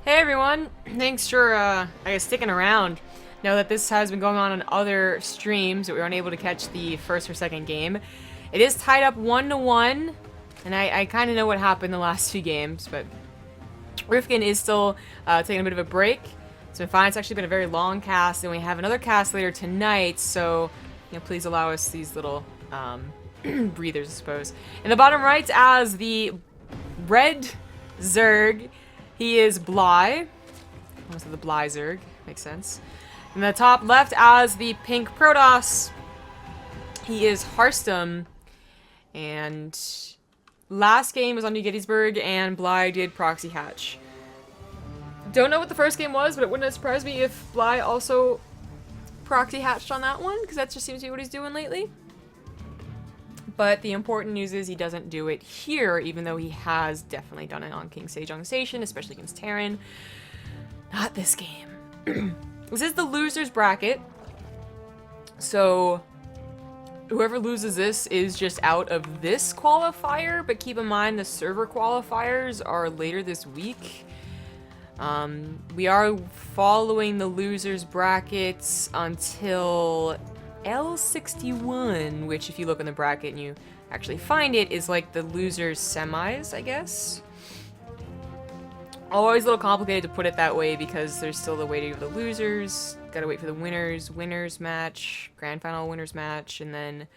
Hey everyone, thanks for I guess sticking around. Know that this has been going on other streams, but we were unable to catch the first or second game. It is tied up 1-1, and I kind of know what happened the last few games, but Rifkin is still taking a bit of a break. It's been fine. It's actually been a very long cast, and we have another cast later tonight, so please allow us these little breathers, I suppose. In the bottom right, as the red Zerg, he is Bly. Almost said the Bly Zerg. Makes sense. In the top left, as the pink Protoss, he is Harstem. And last game was on New Gettysburg, and Bly did Proxy Hatch. Don't know what the first game was, but it wouldn't have surprised me if Bly also Proxy Hatched on that one, because that just seems to be what he's doing lately. But the important news is he doesn't do it here, even though he has definitely done it on King Sejong Station, especially against Terran. Not this game. This is the loser's bracket. So whoever loses this is just out of this qualifier, but keep in mind the server qualifiers are later this week. We are following the loser's brackets until L61, which if you look in the bracket and you actually find it, is like the loser's semis, I guess. Always a little complicated to put it that way because there's still the waiting of the losers. Gotta wait for the winners match, grand final winners match, and then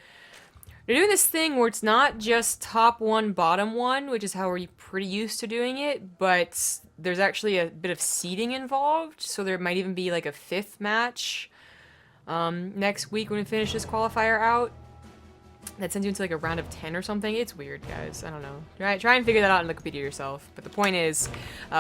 they're doing this thing where it's not just top one, bottom one, which is how we're pretty used to doing it, but there's actually a bit of seeding involved, so there might even be like a fifth match next week when we finish this qualifier out. That sends you into like a round of 10 or something. It's weird, guys. I don't know. Try and figure that out in the computer yourself. But the point is,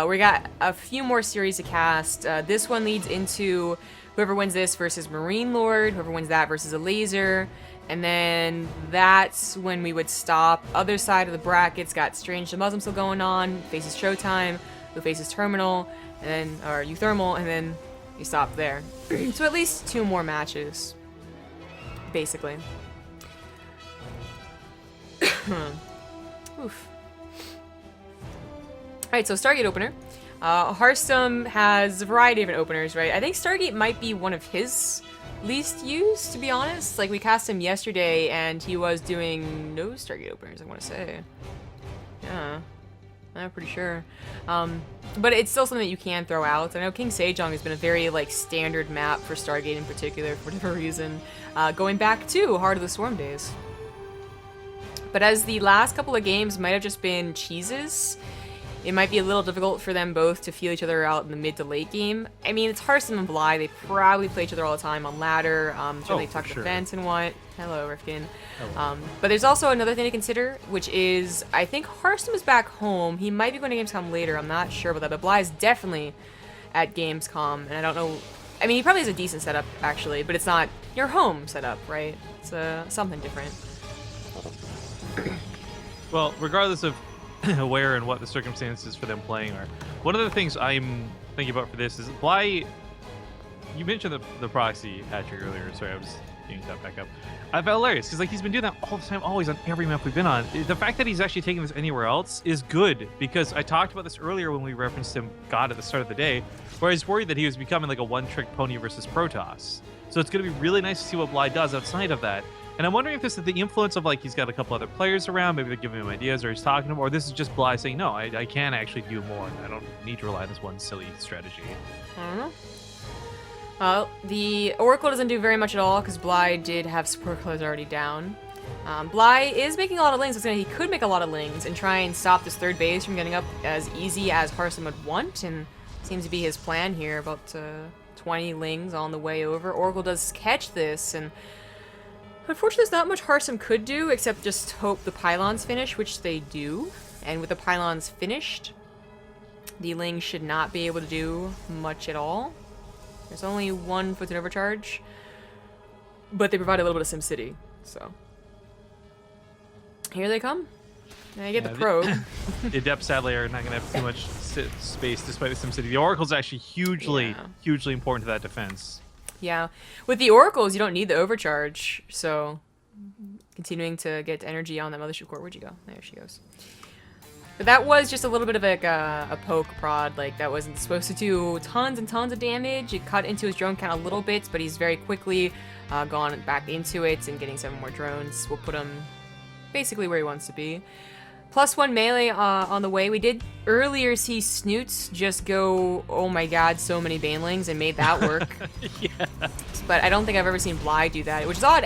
we got a few more series to cast. This one leads into whoever wins this versus Marine Lord, whoever wins that versus a Laser, and then that's when we would stop. Other side of the brackets got Strange the Muslim still going on, faces Showtime, who faces Terminal, and then, or Euthermal, and then you stop there. So at least 2 more matches, basically. Oof. Alright, so Stargate opener. Harstem has a variety of different openers, right? I think Stargate might be one of his least used, to be honest. Like, we cast him yesterday, and he was doing no Stargate openers, I want to say. Yeah. I'm pretty sure. But it's still something that you can throw out. I know King Sejong has been a very, like, standard map for Stargate in particular, for whatever reason, going back to Heart of the Swarm days. But as the last couple of games might have just been cheeses, it might be a little difficult for them both to feel each other out in the mid to late game. I mean, it's Harstem and Bly. They probably play each other all the time on ladder. They talk defense and what. Hello, Rifkin. Hello. But there's also another thing to consider, which is I think Harstem is back home. He might be going to Gamescom later. I'm not sure about that. But Bly is definitely at Gamescom. And I don't know. I mean, he probably has a decent setup, actually. But it's not your home setup, right? It's something different. Well, regardless of where and what the circumstances for them playing are, one of the things I'm thinking about for this is Bly. You mentioned the proxy hatchery earlier. Sorry, I was getting that back up. I felt hilarious because like he's been doing that all the time, always on every map we've been on. The fact that he's actually taking this anywhere else is good because I talked about this earlier when we referenced him, God, at the start of the day, where I was worried that he was becoming like a one-trick pony versus Protoss. So it's going to be really nice to see what Bly does outside of that. And I'm wondering if this is the influence of, like, he's got a couple other players around, maybe they're giving him ideas, or he's talking to them, or this is just Bly saying, no, I can actually do more, and I don't need to rely on this one silly strategy. Well, the Oracle doesn't do very much at all, because Bly did have support colors already down. Bly is making a lot of lings, so he could make a lot of lings and try and stop this third base from getting up as easy as Harstem would want, and seems to be his plan here, about 20 lings on the way over. Oracle does catch this, and unfortunately, there's not much Harstem could do except just hope the pylons finish, which they do. And with the pylons finished, the Lings should not be able to do much at all. There's only 1 foot in overcharge, but they provide a little bit of SimCity, so here they come. And I get the probe. The Adepts, sadly, are not going to have too much space despite the SimCity. The Oracle's actually hugely important to that defense. Yeah. With the Oracles, you don't need the overcharge, so continuing to get energy on that Mothership core. Where'd you go? There she goes. But that was just a little bit of like a poke prod. Like, that wasn't supposed to do tons and tons of damage. It cut into his drone count a little bit, but he's very quickly gone back into it, and getting 7 more drones will put him basically where he wants to be. +1 melee on the way. We did earlier see Snoots just go, oh my god, so many banelings, and made that work. Yeah. But I don't think I've ever seen Bly do that, which is odd.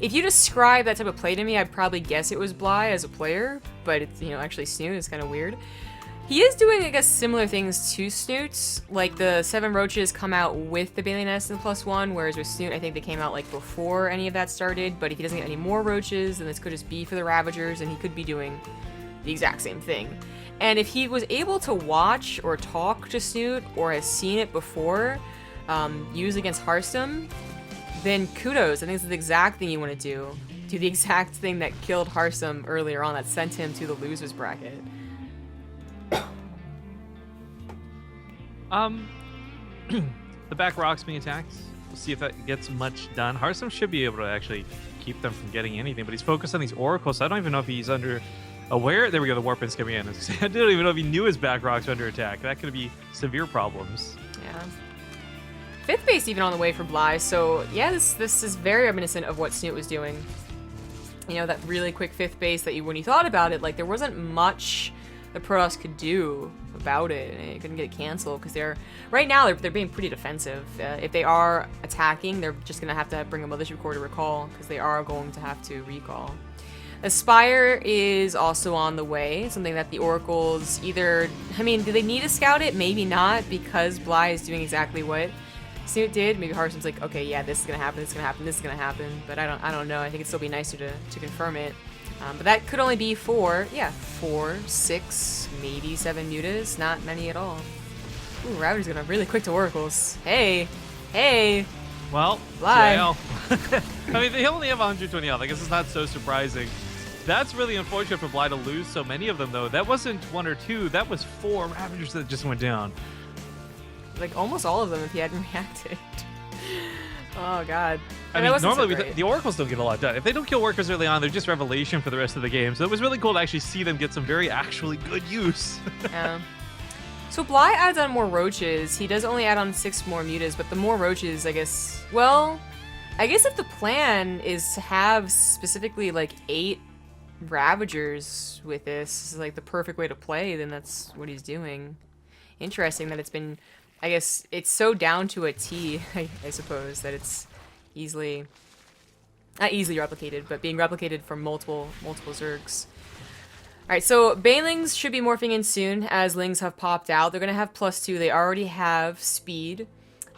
If you describe that type of play to me, I'd probably guess it was Bly as a player, but it's, you know, actually Snoot is kind of weird. He is doing, I guess, similar things to Snoots. Like, the 7 roaches come out with the Bailey Nest and the +1, whereas with Snoot, I think they came out, like, before any of that started. But if he doesn't get any more roaches, then this could just be for the Ravagers, and he could be doing the exact same thing. And if he was able to watch or talk to Snoot, or has seen it before, used against Harstem, then kudos. I think it's the exact thing you want to do. Do the exact thing that killed Harstem earlier on, that sent him to the losers bracket. The back rocks being attacked. We'll see if that gets much done. Harstem should be able to actually keep them from getting anything, but he's focused on these oracles, so I don't even know if he's aware. There we go, the warp in's coming in. I didn't even know if he knew his back rocks were under attack. That could be severe problems. Yeah. 5th base even on the way for Bly, so yeah, this is very reminiscent of what Snoot was doing. You know, that really quick 5th base that when you thought about it, like, there wasn't much the Protoss could do about it, and it couldn't get canceled, because right now they're being pretty defensive. If they are attacking, they're just going to have to bring a Mothership Core to recall, because they are going to have to recall. Aspire is also on the way, something that the Oracles either, I mean, do they need to scout it? Maybe not, because Bly is doing exactly what Snoot did. Maybe Harstem's like, okay, yeah, this is gonna happen, this is gonna happen, this is gonna happen, but I don't know. I think it'd still be nicer to confirm it. But that could only be 4, 6, maybe 7 mutas, not many at all. Ooh, Router's gonna really quick to Oracles. Hey! Well, Bly. JL. I mean, they only have 120 health. I guess it's not so surprising. That's really unfortunate for Bly to lose so many of them, though. That wasn't 1 or 2, that was 4 Ravagers that just went down. Like, almost all of them if he hadn't reacted. Oh, God. I mean, normally the Oracles don't get a lot done. If they don't kill workers early on, they're just Revelation for the rest of the game. So it was really cool to actually see them get some very actually good use. Yeah. So Bly adds on more roaches. He does only add on 6 more mutas, but the more roaches, I guess... Well, I guess if the plan is to have specifically, like, 8 Ravagers with this, is like the perfect way to play, then that's what he's doing. Interesting that it's been... I guess it's so down to a T, I suppose, that it's easily... Not easily replicated, but being replicated from multiple Zergs. Alright, so Banelings should be morphing in soon, as Lings have popped out. They're going to have +2. They already have speed.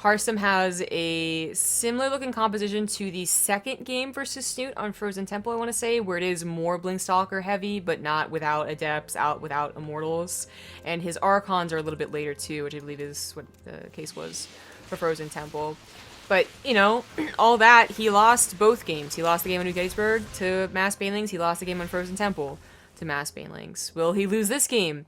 Harstem has a similar looking composition to the second game versus Snoot on Frozen Temple, I want to say, where it is more Blinkstalker heavy, but not without Adepts, without Immortals. And his Archons are a little bit later too, which I believe is what the case was for Frozen Temple. But, you know, all that, he lost both games. He lost the game on New Gettysburg to Mass Banelings. He lost the game on Frozen Temple to Mass Banelings. Will he lose this game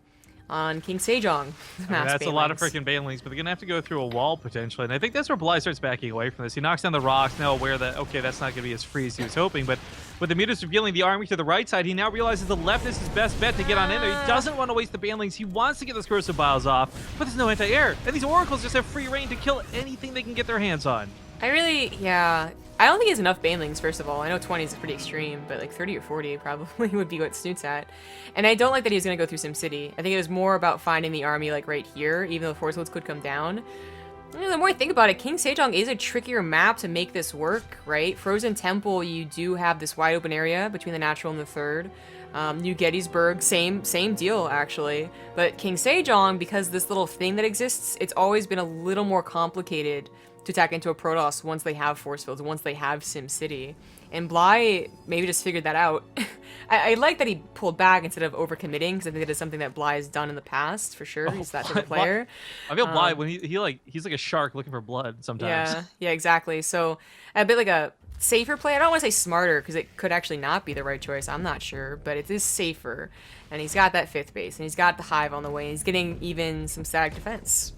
on King Sejong? That's a lot of freaking Banelings, but they're going to have to go through a wall potentially. And I think that's where Bly starts backing away from this. He knocks down the rocks, now aware that, okay, that's not going to be as free as he was hoping. But with the mutas revealing the army to the right side, he now realizes the left is his best bet to get on in there. He doesn't want to waste the Banelings. He wants to get those corrosive biles off, but there's no anti-air. And these Oracles just have free reign to kill anything they can get their hands on. Yeah. I don't think he has enough Banelings, first of all. I know 20 is pretty extreme, but like 30 or 40 probably would be what Snoot's at. And I don't like that he's going to go through SimCity. I think it was more about finding the army like right here, even though Force Loads could come down. You know, the more I think about it, King Sejong is a trickier map to make this work, right? Frozen Temple, you do have this wide open area between the natural and the third. New Gettysburg, same deal, actually. But King Sejong, because this little thing that exists, it's always been a little more complicated to attack into a Protoss once they have force fields, once they have SimCity. And Bly maybe just figured that out. I like that he pulled back instead of overcommitting, because I think that is something that Bly has done in the past, for sure. He's that type of player. I feel Bly when he's like a shark looking for blood sometimes. Yeah, exactly. So a bit like a safer play. I don't want to say smarter, because it could actually not be the right choice. I'm not sure, but it is safer. And he's got that 5th base, and he's got the Hive on the way, and he's getting even some static defense.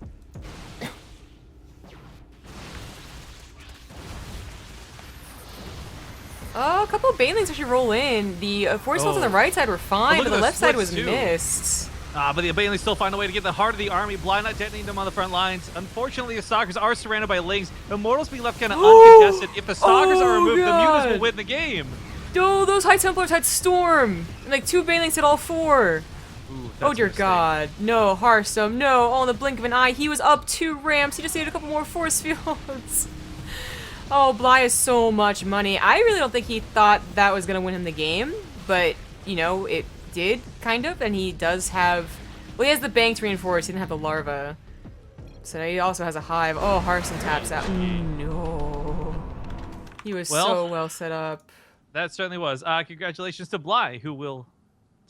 A couple of Banelings actually roll in. The force fields on the right side were fine, look but at the left side was splits, too. missed. But the Bailey still find a way to get the heart of the army. Bly not detonating them on the front lines. Unfortunately, the Stalkers are surrounded by Lings. Immortals being left kind of uncontested. If the Stalkers are removed, the Mutas will win the game. No, those High Templars had Storm. And like 2 Banelings hit all 4. Ooh, Oh dear God. No, Harstem, no. All in the blink of an eye. He was up 2 ramps. He just needed a couple more force fields. Oh, Bly has so much money. I really don't think he thought that was going to win him the game. But, you know, it did, kind of. And he does have... Well, he has the Banked Reinforced. He didn't have the Larva. So he also has a Hive. Oh, Harstem taps out. No. He was so well set up. That certainly was. Congratulations to Bly, who will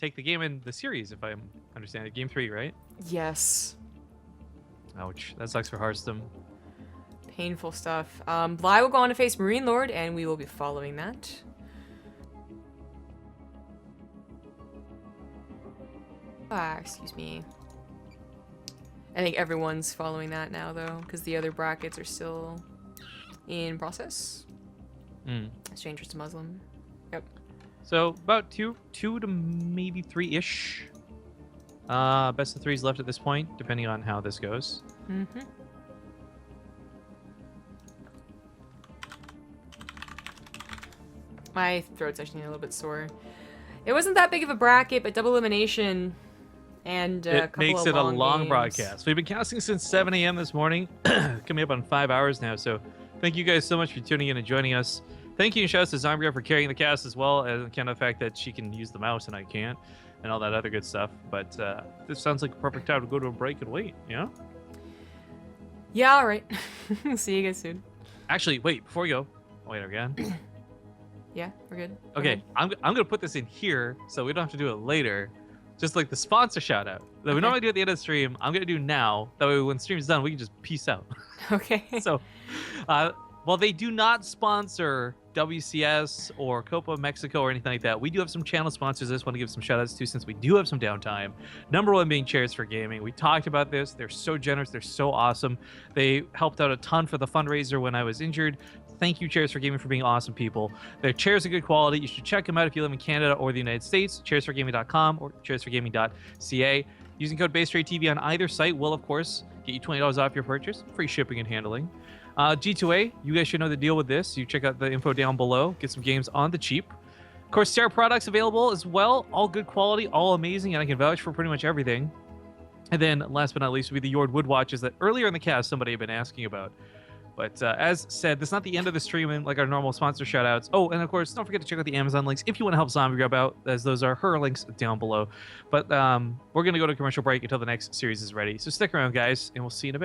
take the game in the series, if I'm understanding. Game 3, right? Yes. Ouch. That sucks for Harstem. Painful stuff. Bly will go on to face Marine Lord, and we will be following that. Excuse me. I think everyone's following that now, though, because the other brackets are still in process. Strangers to Muslim. Yep. So about two to maybe 3-ish. Best of 3s left at this point, depending on how this goes. Mm-hmm. My throat's actually a little bit sore. It wasn't that big of a bracket, but double elimination and a couple makes of it a long long games. broadcast. We've been casting since 7 a.m. this morning, coming up on 5 hours now. So thank you guys so much for tuning in and joining us. Thank you and shouts to Zombie for carrying the cast as well, as kind of the fact that she can use the mouse and I can't, and all that other good stuff. But this sounds like a perfect time to go to a break and wait, you know? Yeah, all right. See you guys soon. Actually, wait, before we go, wait again. Yeah, we're good. Okay, I'm gonna put this in here so we don't have to do it later. Just like the sponsor shout out that we normally do at the end of the stream, I'm gonna do now. That way, when stream's done, we can just peace out. Okay. So, while they do not sponsor WCS or Copa Mexico or anything like that, we do have some channel sponsors I just want to give some shout outs to since we do have some downtime. Number one being Chairs for Gaming. We talked about this. They're so generous. They're so awesome. They helped out a ton for the fundraiser when I was injured. Thank you, Chairs for Gaming, for being awesome people. Their chairs are good quality. You should check them out if you live in Canada or the United States. Chairsforgaming.com or chairsforgaming.ca. Using code BaseTradeTV on either site will, of course, get you $20 off your purchase. Free shipping and handling. G2A, you guys should know the deal with this. You check out the info down below. Get some games on the cheap. Corsair products available as well. All good quality, all amazing, and I can vouch for pretty much everything. And then, last but not least, would be the Yord Wood Watches that earlier in the cast somebody had been asking about. But as said, this is not the end of the stream and like our normal sponsor shoutouts. Oh, and of course, don't forget to check out the Amazon links if you want to help Zombie Grub out, as those are her links down below. But we're going to go to commercial break until the next series is ready. So stick around, guys, and we'll see you in a bit.